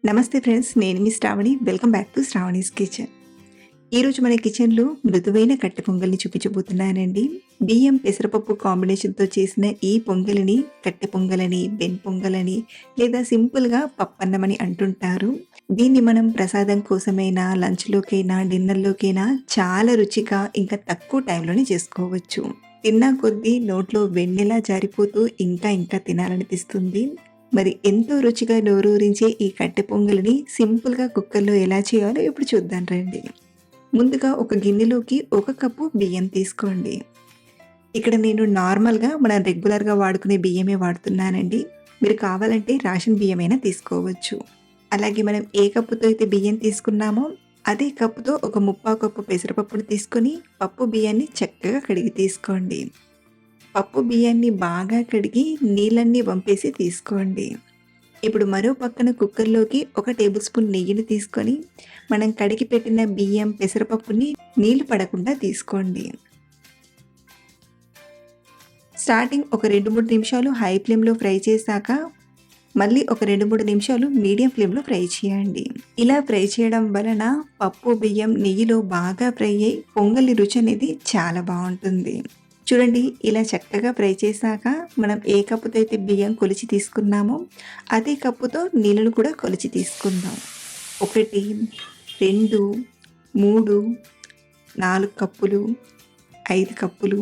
నమస్తే ఫ్రెండ్స్, నేను మీ Shravani. Welcome back to Shravani's kitchen. ఈరోజు మన కిచెన్లో మృదువైన కట్టె పొంగల్ని చూపించబోతున్నానండి. బియ్యం పెసరపప్పు కాంబినేషన్తో చేసిన ఈ పొంగలిని కట్టె పొంగలని, బెన్ పొంగలని లేదా సింపుల్గా పప్పన్నమని అంటుంటారు. దీన్ని మనం ప్రసాదం కోసమైనా, లంచ్లోకైనా, డిన్నర్లోకైనా చాలా రుచిగా ఇంకా తక్కువ టైంలోనే చేసుకోవచ్చు. తిన్నా కొద్దీ నోట్లో వెన్నెలా జారిపోతూ ఇంకా ఇంకా తినాలనిపిస్తుంది. మరి ఎంతో రుచిగా నోరూరించే ఈ కట్టె పొంగలిని సింపుల్గా కుక్కర్లో ఎలా చేయాలో ఇప్పుడు చూద్దాం రండి. ముందుగా ఒక గిన్నెలోకి 1 కప్పు బియ్యం తీసుకోండి. ఇక్కడ నేను నార్మల్గా మనం రెగ్యులర్గా వాడుకునే బియ్యమే వాడుతున్నానండి. మీరు కావాలంటే రేషన్ బియ్యమైనా తీసుకోవచ్చు. అలాగే మనం ఏ కప్పుతో అయితే బియ్యం తీసుకున్నామో అదే కప్పుతో ఒక 1/4 కప్పు పెసరపప్పును తీసుకొని పప్పు బియ్యాన్ని చక్కగా కడిగి తీసుకోండి. పప్పు బియ్యాన్ని బాగా కడిగి నీళ్ళన్నీ వంపేసి తీసుకోండి. ఇప్పుడు మరో పక్కన కుక్కర్లోకి 1 టేబుల్ స్పూన్ నెయ్యిని తీసుకొని మనం కడిగి పెట్టిన బియ్యం పెసరపప్పుని నీళ్లు పడకుండా తీసుకోండి. స్టార్టింగ్ ఒక 2-3 నిమిషాలు హై ఫ్లేమ్లో ఫ్రై చేశాక మళ్ళీ ఒక 2-3 నిమిషాలు మీడియం ఫ్లేమ్లో ఫ్రై చేయండి. ఇలా ఫ్రై చేయడం వలన పప్పు బియ్యం నెయ్యిలో బాగా ఫ్రై అయ్యి పొంగలి రుచి అనేది చాలా బాగుంటుంది. చూడండి, ఇలా చక్కగా ఫ్రై చేశాక మనం ఏ కప్పుతో అయితే బియ్యం కొలిచి తీసుకున్నామో అదే కప్పుతో నీళ్ళను కూడా కొలిచి తీసుకుందాం. 1, 2, 3, 4 కప్పులు, 5 కప్పులు,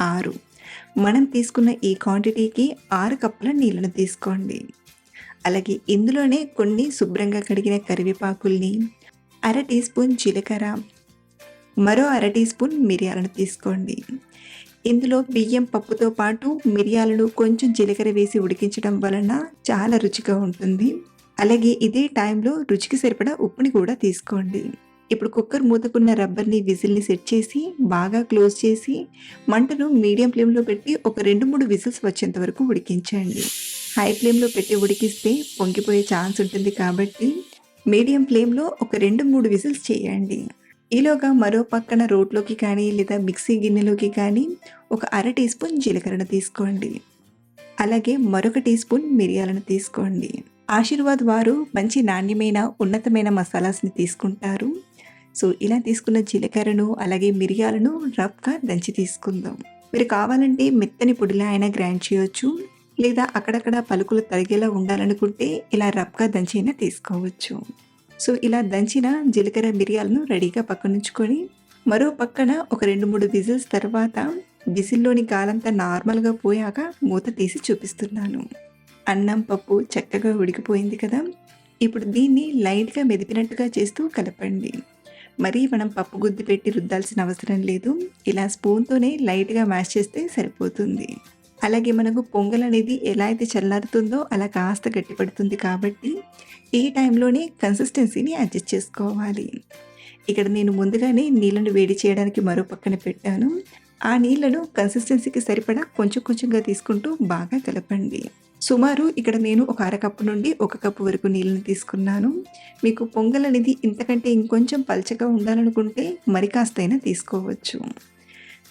6. మనం తీసుకున్న ఈ క్వాంటిటీకి 6 కప్పుల నీళ్ళను తీసుకోండి. అలాగే ఇందులోనే కొన్ని శుభ్రంగా కడిగిన కరివేపాకుల్ని, 1/2 టీ స్పూన్ జీలకర్ర, మరో 1/2 టీ స్పూన్ మిరియాలను తీసుకోండి. ఇందులో బియ్యం పప్పుతో పాటు మిరియాలను కొంచెం జీలకర్ర వేసి ఉడికించడం వలన చాలా రుచిగా ఉంటుంది. అలాగే ఇదే టైంలో రుచికి సరిపడా ఉప్పుని కూడా తీసుకోండి. ఇప్పుడు కుక్కర్ మూతకున్న రబ్బర్ని విజిల్ని సెట్ చేసి బాగా క్లోజ్ చేసి మంటను మీడియం ఫ్లేమ్లో పెట్టి ఒక 2-3 విజిల్స్ వచ్చేంత వరకు ఉడికించండి. హై ఫ్లేమ్లో పెట్టి ఉడికిస్తే పొంగిపోయే ఛాన్స్ ఉంటుంది కాబట్టి మీడియం ఫ్లేమ్లో ఒక 2-3 విజిల్స్ చేయండి. ఈలోగా మరో పక్కన రోట్లోకి కానీ లేదా మిక్సీ గిన్నెలోకి కానీ ఒక 1/2 టీ స్పూన్ జీలకర్రను తీసుకోండి. అలాగే మరొక టీ స్పూన్ మిరియాలను తీసుకోండి. ఆశీర్వాద్ వారు మంచి నాణ్యమైన ఉన్నతమైన మసాలాస్ని తీసుకుంటారు. సో ఇలా తీసుకున్న జీలకర్రను అలాగే మిరియాలను రఫ్గా దంచి తీసుకుందాం. మీరు కావాలంటే మెత్తని పొడిలా అయినా గ్రైండ్ చేయొచ్చు, లేదా అక్కడక్కడ పలుకులు తరిగేలా ఉండాలనుకుంటే ఇలా రఫ్గా దంచి అయినా తీసుకోవచ్చు. సో ఇలా దంచిన జీలకర్ర మిరియాలను రెడీగా పక్కనుంచుకొని మరో పక్కన ఒక 2-3 విజిల్స్ తర్వాత విజిల్లోని గాలంతా నార్మల్గా పోయాక మూత తీసి చూపిస్తున్నాను. అన్నం పప్పు చక్కగా ఉడికిపోయింది కదా. ఇప్పుడు దీన్ని లైట్గా మెదిపినట్టుగా చేస్తూ కలపండి. మరీ మనం పప్పు గుద్ది పెట్టి రుద్దాల్సిన అవసరం లేదు. ఇలా స్పూన్తోనే లైట్గా మ్యాష్ చేస్తే సరిపోతుంది. అలాగే మనకు పొంగల్ అనేది ఎలా అయితే చల్లారుతుందో అలా కాస్త గట్టిపడుతుంది కాబట్టి ఈ టైంలోనే కన్సిస్టెన్సీని అడ్జస్ట్ చేసుకోవాలి. ఇక్కడ నేను ముందుగానే నీళ్ళను వేడి చేయడానికి మరో పక్కన పెట్టాను. ఆ నీళ్ళను కన్సిస్టెన్సీకి సరిపడా కొంచెం కొంచెంగా తీసుకుంటూ బాగా కలపండి. సుమారు ఇక్కడ నేను ఒక 1/2 కప్పు నుండి 1 కప్పు వరకు నీళ్ళని తీసుకున్నాను. మీకు పొంగల్ అనేది ఇంతకంటే ఇంకొంచెం పల్చగా ఉండాలనుకుంటే మరి కాస్తైనా తీసుకోవచ్చు.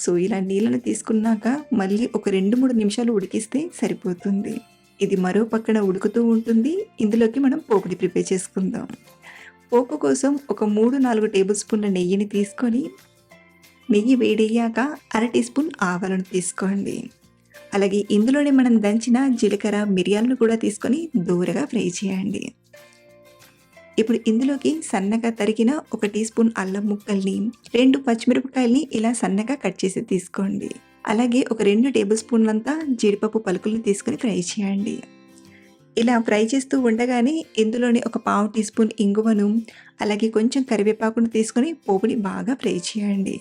సో ఇలా నీళ్ళను తీసుకున్నాక మళ్ళీ ఒక 2-3 నిమిషాలు ఉడికిస్తే సరిపోతుంది. ఇది మరో పక్కన ఉడుకుతూ ఉంటుంది. ఇందులోకి మనం పోపుని ప్రిపేర్ చేసుకుందాం. పోపు కోసం ఒక 3-4 టేబుల్ స్పూన్ల నెయ్యిని తీసుకొని నెయ్యి వేడయ్యాక 1/2 టీ స్పూన్ ఆవాలను తీసుకోండి. అలాగే ఇందులోనే మనం దంచిన జీలకర్ర మిరియాలను కూడా తీసుకొని దూరగా ఫ్రై చేయండి. ఇప్పుడు ఇందులోకి సన్నగా తరిగిన 1 టీ స్పూన్ అల్లం ముక్కల్ని, 2 పచ్చిమిరపకాయల్ని ఇలా సన్నగా కట్ చేసి తీసుకోండి. అలాగే ఒక 2 టేబుల్ స్పూన్లంతా జీడిపప్పు పలుకుల్ని తీసుకొని ఫ్రై చేయండి. ఇలా ఫ్రై చేస్తూ ఉండగానే ఇందులోని ఒక 1/4 టీ స్పూన్ ఇంగువను అలాగే కొంచెం కరివేపాకును తీసుకొని పోపుని బాగా ఫ్రై చేయండి.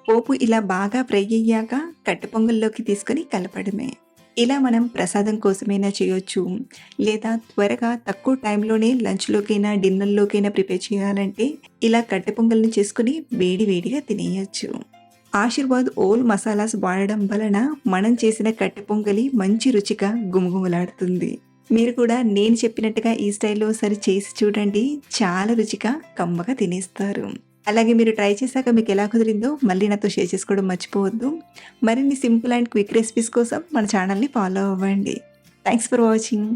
పోపు ఇలా బాగా ఫ్రై అయ్యాక కట్టె పొంగల్లోకి తీసుకొని కలపడమే. ఇలా మనం ప్రసాదం కోసమైనా చేయొచ్చు, లేదా త్వరగా తక్కువ టైంలోనే లంచ్లోకైనా డిన్నర్లోకైనా ప్రిపేర్ చేయాలంటే ఇలా కట్టె పొంగల్ని చేసుకుని వేడి వేడిగా తినేయచ్చు. ఆశీర్వాద్ ఓల్ మసాలాస్ వాడడం వలన మనం చేసిన కట్టె పొంగలి మంచి రుచిగా గుమగుమలాడుతుంది. మీరు కూడా నేను చెప్పినట్టుగా ఈ స్టైల్లో ఒకసారి చేసి చూడండి, చాలా రుచిగా కమ్మగా తినేస్తారు. అలాగే మీరు ట్రై చేశాక మీకు ఎలా కుదిరిందో మళ్ళీ నాతో షేర్ చేసుకోవడం మర్చిపోవద్దు. మరిన్ని సింపుల్ అండ్ క్విక్ రెసిపీస్ కోసం మన ఛానల్ని ఫాలో అవ్వండి. Thanks for watching.